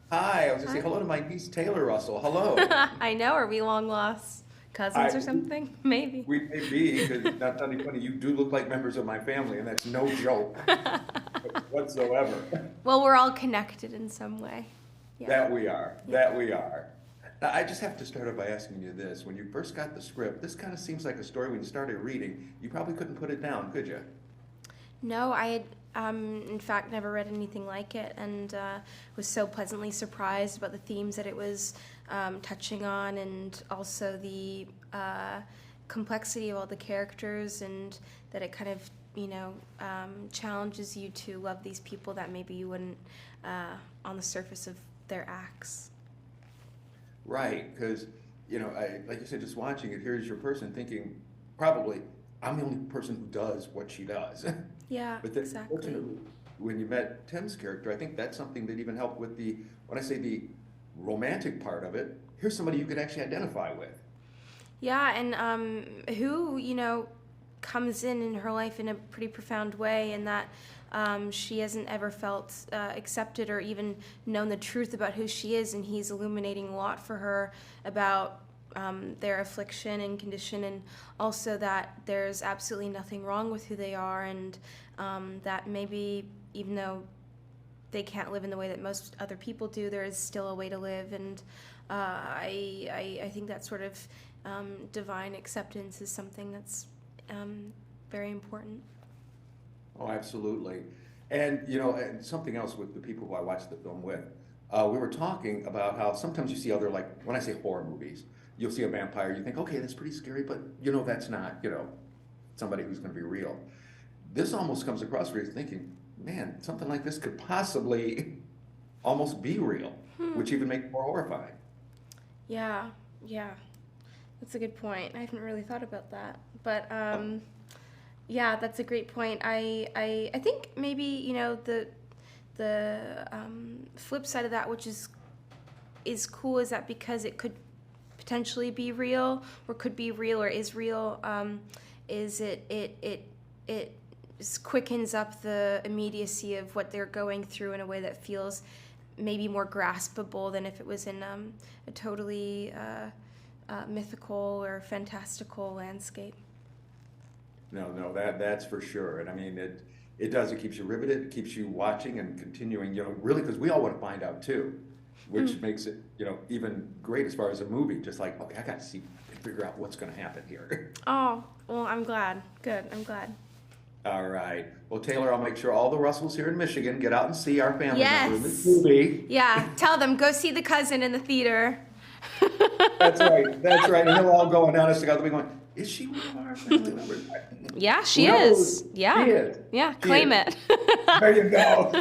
Hi, I was going to say Hi. hello to my niece Taylor Russell. Hello. I know. Are we long lost cousins I or something? Maybe. we may be because not only funny, you do look like members of my family, and that's no joke whatsoever. Well, we're all connected in some way. Yeah. That we are. Yeah. That we are. Now, I just have to start off by asking you this: when you first got the script, this kind of seems like a story when you started reading. You probably couldn't put it down, could you? No, I had, in fact, never read anything like it, and was so pleasantly surprised about the themes that it was touching on, and also the complexity of all the characters, and that it kind of, challenges you to love these people that maybe you wouldn't on the surface of their acts. Right, because like you said, just watching it, here's your person thinking, probably, I'm the only person who does what she does. Yeah, But then, exactly. fortunately, when you met Tim's character, I think that's something that even helped with when I say the romantic part of it, here's somebody you could actually identify with. Yeah, and who, comes in her life in a pretty profound way, and that she hasn't ever felt accepted or even known the truth about who she is, and he's illuminating a lot for her about their affliction and condition, and also that there's absolutely nothing wrong with who they are, and that maybe even though they can't live in the way that most other people do, there is still a way to live, and I think that sort of divine acceptance is something that's very important. Oh, absolutely. And something else with the people who I watched the film with, we were talking about how sometimes you see other, like, when I say horror movies, you'll see a vampire, you think, okay, that's pretty scary, but that's not, somebody who's going to be real. This almost comes across where you're thinking, man, something like this could possibly almost be real, which even makes it more horrifying. Yeah, yeah, that's a good point. I haven't really thought about that, but yeah, that's a great point. I think maybe the flip side of that, which is cool, is that because it could potentially be real, or could be real, or is real, is it quickens up the immediacy of what they're going through in a way that feels maybe more graspable than if it was in a totally mythical or fantastical landscape. No, no, that's for sure. And I mean, it does. It keeps you riveted. It keeps you watching and continuing. Really, because we all want to find out too, which makes it even great as far as a movie. Just like, okay, I got to see and figure out what's going to happen here. Oh, well, I'm glad. Good, I'm glad. All right. Well, Taylor, I'll make sure all the Russells here in Michigan get out and see our family member in this Yes. movie. Yeah, tell them, go see the cousin in the theater. That's right. That's right. And they'll all go, and honest to God, they'll be going, is she one of our family members? Yeah, Who she knows? is. She Yeah. is. Yeah, She is. claim it. There you go.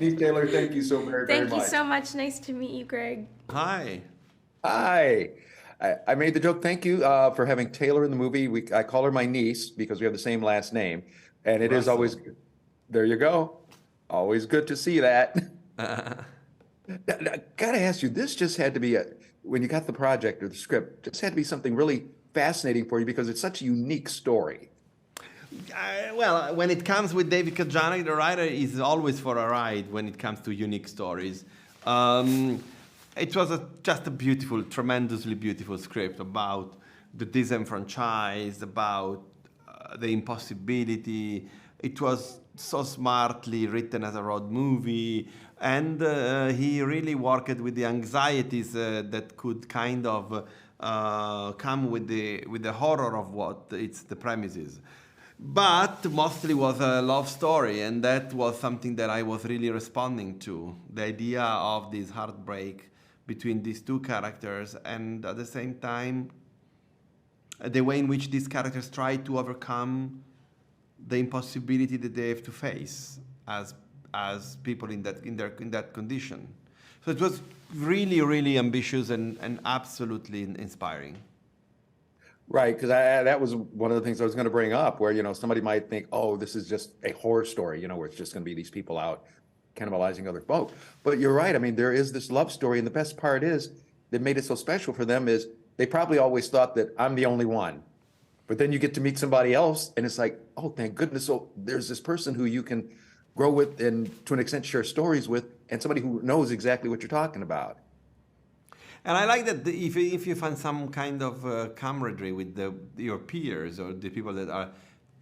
Niece Taylor, thank you so very, very Thank you much. so much. Nice to meet you, Greg. Hi. Hi. I made the joke. Thank you for having Taylor in the movie. I call her my niece because we have the same last name, and it is always Russell. there. You go. Always good to see that. I gotta ask you, this just had to be when you got the project or the script, just had to be something really fascinating for you because it's such a unique story. Well, when it comes with David Kajanic, the writer is always for a ride when it comes to unique stories. It was just a beautiful, tremendously beautiful script about the disenfranchised, about the impossibility. It was so smartly written as a road movie, and he really worked with the anxieties that could kind of come with the horror of what it's the premises. But mostly was a love story, and that was something that I was really responding to. The idea of this heartbreak between these two characters, and at the same time, the way in which these characters try to overcome the impossibility that they have to face as people in that condition. So it was really, really ambitious and absolutely inspiring. Right, because that was one of the things I was going to bring up, where somebody might think, oh, this is just a horror story, where it's just going to be these people out cannibalizing other folk. But you're right. I mean, there is this love story, and the best part is that made it so special for them is they probably always thought that I'm the only one. But then you get to meet somebody else, and it's like, oh, thank goodness. So there's this person who you can grow with and to an extent share stories with and somebody who knows exactly what you're talking about. And I like that if you find some kind of camaraderie with your peers or the people that are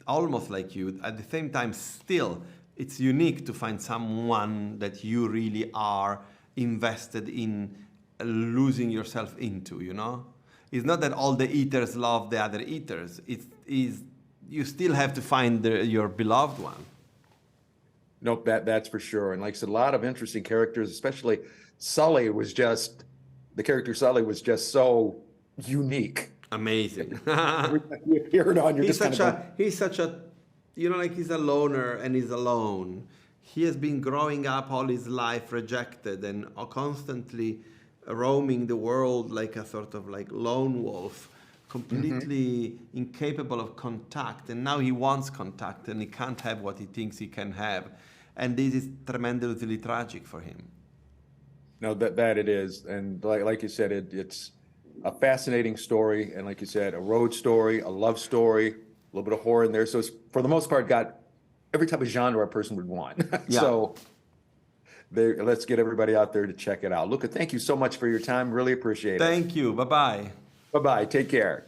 almost like you, at the same time, still, it's unique to find someone that you really are invested in losing yourself into, you know? It's not that all the eaters love the other eaters. It is you still have to find your beloved one. Nope, that's for sure. And like I said, a lot of interesting characters, especially Sully the character Sully was just so unique. Amazing. Every time you appeared on, you're He's such a, you know, like he's a loner and he's alone. He has been growing up all his life rejected and constantly roaming the world like a sort of like lone wolf, completely incapable of contact. And now he wants contact and he can't have what he thinks he can have. And this is tremendously tragic for him. No, that it is. And like you said, it's a fascinating story. And like you said, a road story, a love story, a little bit of horror in there. So it's, for the most part, got every type of genre a person would want. Yeah. So let's get everybody out there to check it out. Luca, thank you so much for your time. Really appreciate it. Thank you. Bye-bye. Bye-bye. Take care.